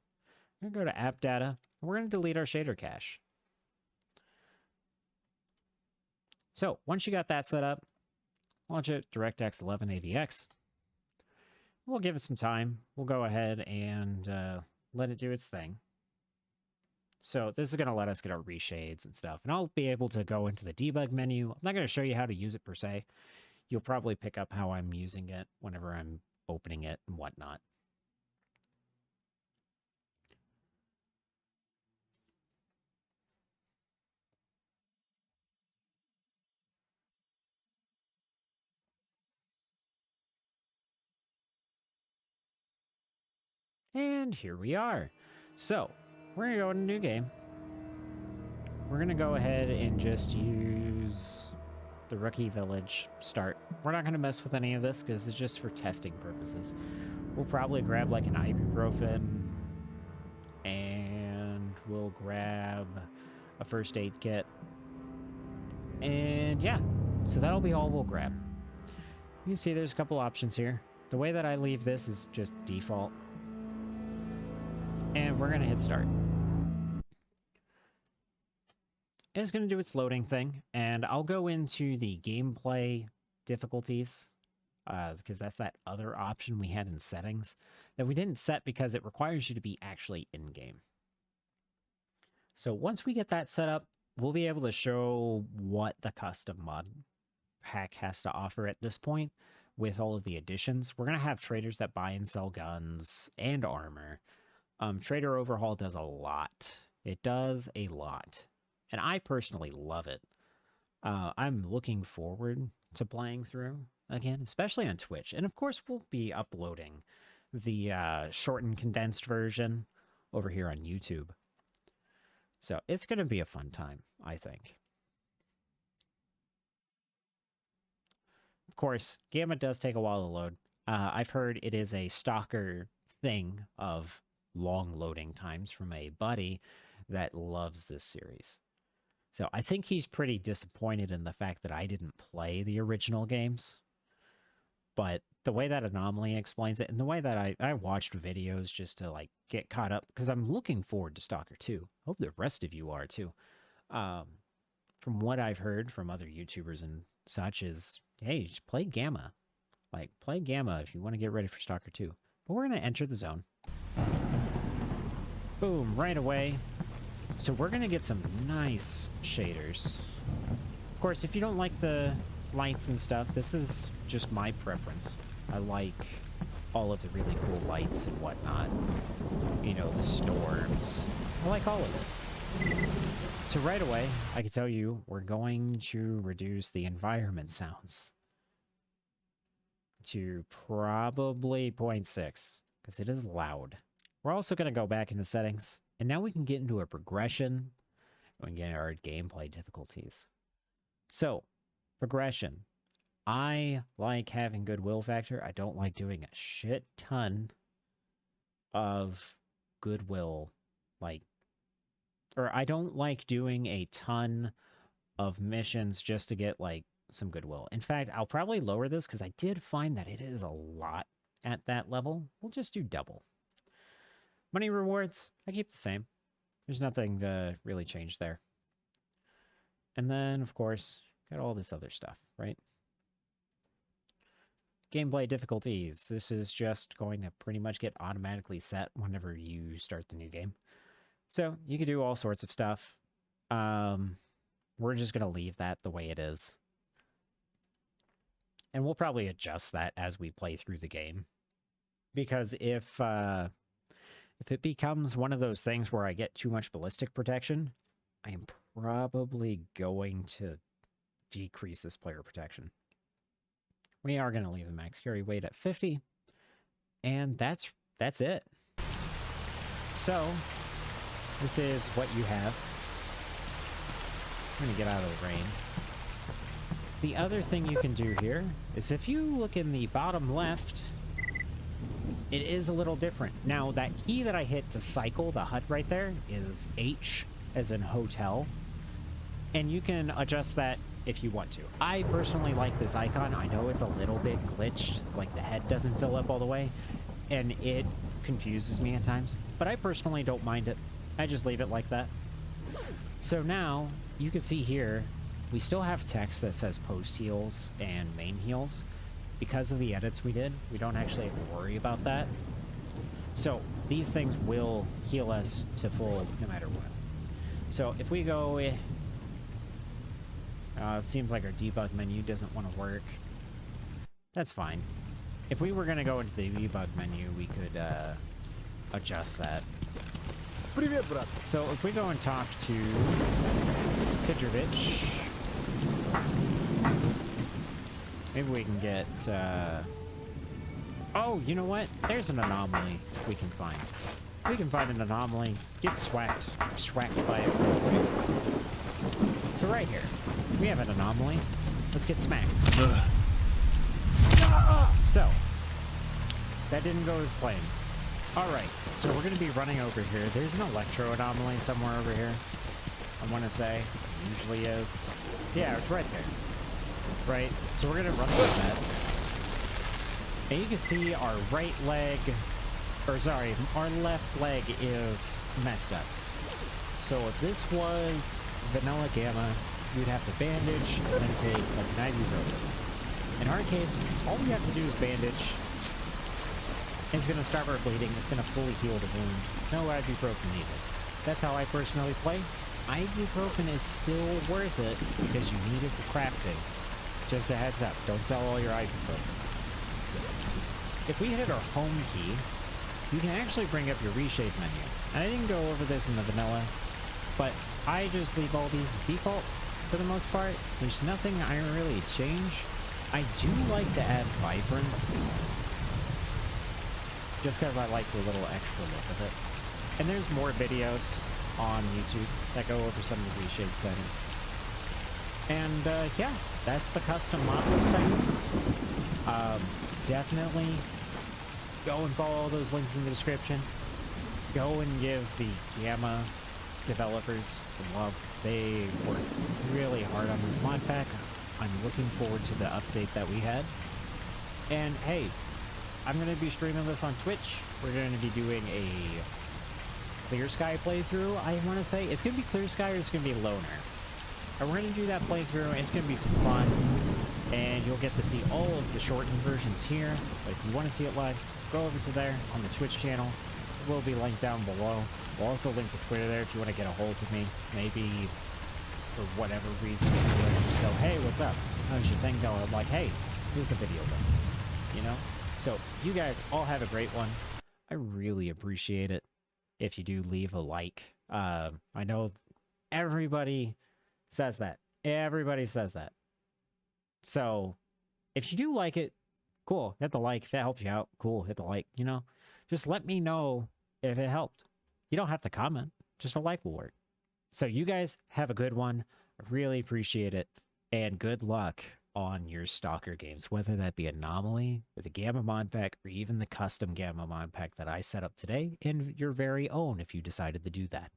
We're going to go to app data. And we're going to delete our shader cache. So once you got that set up, launch it DirectX 11 AVX. We'll give it some time. We'll go ahead and let it do its thing. So this is going to let us get our reshades and stuff. And I'll be able to go into the debug menu. I'm not going to show you how to use it per se. You'll probably pick up how I'm using it whenever I'm opening it and whatnot. And here we are. So we're going to go in a new game. We're going to go ahead and just use the Rookie Village start. We're not going to mess with any of this because it's just for testing purposes. We'll probably grab like an ibuprofen and we'll grab a first aid kit. And yeah, so that'll be all we'll grab. You can see there's a couple options here. The way that I leave this is just default. And we're going to hit start. It's going to do its loading thing, and I'll go into the gameplay difficulties, because that's that other option we had in settings that we didn't set because it requires you to be actually in-game. So once we get that set up, we'll be able to show what the custom mod pack has to offer at this point with all of the additions. We're going to have traders that buy and sell guns and armor. Trader Overhaul does a lot. It does a lot. And I personally love it. I'm looking forward to playing through again, especially on Twitch. And of course, we'll be uploading the shortened, condensed version over here on YouTube. So it's going to be a fun time, I think. Of course, G.A.M.M.A does take a while to load. I've heard it is a stalker thing of long loading times from a buddy that loves this series. So I think he's pretty disappointed in the fact that I didn't play the original games. But the way that Anomaly explains it, and the way that I watched videos just to like get caught up, because I'm looking forward to Stalker 2. Hope the rest of you are too. From what I've heard from other YouTubers and such is, hey, just play G.A.M.M.A. Like, play G.A.M.M.A if you want to get ready for Stalker 2. But we're going to enter the zone. Boom, right away. So we're going to get some nice shaders. Of course, if you don't like the lights and stuff, this is just my preference. I like all of the really cool lights and whatnot. You know, the storms. I like all of it. So right away, I can tell you, we're going to reduce the environment sounds to probably 0.6, because it is loud. We're also going to go back into settings, and now we can get into a progression and get our gameplay difficulties. So, progression. I like having goodwill factor. I don't like doing a shit ton of goodwill, like, or I don't like doing a ton of missions just to get, like, some goodwill. In fact, I'll probably lower this because I did find that it is a lot at that level. We'll just do double. Money rewards, I keep the same. There's nothing to really change there. And then, of course, got all this other stuff, right? Gameplay difficulties. This is just going to pretty much get automatically set whenever you start the new game. So, you can do all sorts of stuff. We're just going to leave that the way it is. And we'll probably adjust that as we play through the game. Because if it becomes one of those things where I get too much ballistic protection, I am probably going to decrease this player protection. We are going to leave the max carry weight at 50. And that's it. So, this is what you have. I'm going to get out of the rain. The other thing you can do here is if you look in the bottom left, it is a little different. Now, that key that I hit to cycle the HUD right there is H, as in hotel. And you can adjust that if you want to. I personally like this icon. I know it's a little bit glitched, like the head doesn't fill up all the way, and it confuses me at times. But I personally don't mind it. I just leave it like that. So now, you can see here, we still have text that says post heals and main heals. Because of the edits we did, we don't actually have to worry about that. So these things will heal us to full no matter what. So if we go, it seems like our debug menu doesn't want to work. That's fine. If we were going to go into the debug menu, we could adjust that. So if we go and talk to Sidrovich, maybe we can get, oh, you know what? There's an anomaly we can find. We can find an anomaly, get swacked by it real quick. So right here, we have an anomaly. Let's get smacked. So, that didn't go as planned. Alright, so we're going to be running over here. There's an electro anomaly somewhere over here. I want to say. Usually is. Yeah, it's right there. Right? So we're going to run through that. And you can see our right leg, or sorry, our left leg is messed up. So if this was vanilla G.A.M.M.A, you'd have to bandage and then take like an ibuprofen. In our case, all we have to do is bandage. It's going to stop our bleeding. It's going to fully heal the wound. No ibuprofen needed. That's how I personally play. Ibuprofen is still worth it because you need it for crafting. Just a heads up, don't sell all your ibuprofen. If we hit our home key, you can actually bring up your reshape menu. And I didn't go over this in the vanilla, but I just leave all these as default. for the most part. There's nothing I really change. I do like to add vibrance, just because I like the little extra look of it. And there's more videos on YouTube that go over some of the reshade settings. And yeah, that's the custom mod list I use. Definitely go and follow all those links in the description. Go and give the G.A.M.M.A developers some love. They worked really hard on this mod pack. I'm looking forward to the update that we had. And hey, I'm going to be streaming this on Twitch. We're going to be doing a Clear Sky playthrough, I want to say. It's going to be Clear Sky or it's going to be Loner. And we're going to do that playthrough. It's going to be some fun. And you'll get to see all of the shortened versions here. But if you want to see it live, go over to there on the Twitch channel. It will be linked down below. We'll also link to Twitter there if you want to get a hold of me. Maybe for whatever reason, you want to just go, hey, what's up? How's your thing going? I'm like, hey, here's the video link. You know? So you guys all have a great one. I really appreciate it if you do leave a like. I know everybody says that. Everybody says that. So if you do like it, cool. Hit the like. If it helps you out, cool. Hit the like. You know, just let me know if it helped. You don't have to comment. Just a like will work. So you guys have a good one. I really appreciate it. And good luck on your Stalker games, whether that be Anomaly, or the G.A.M.M.A mod pack, or even the custom G.A.M.M.A mod pack that I set up today, and your very own if you decided to do that.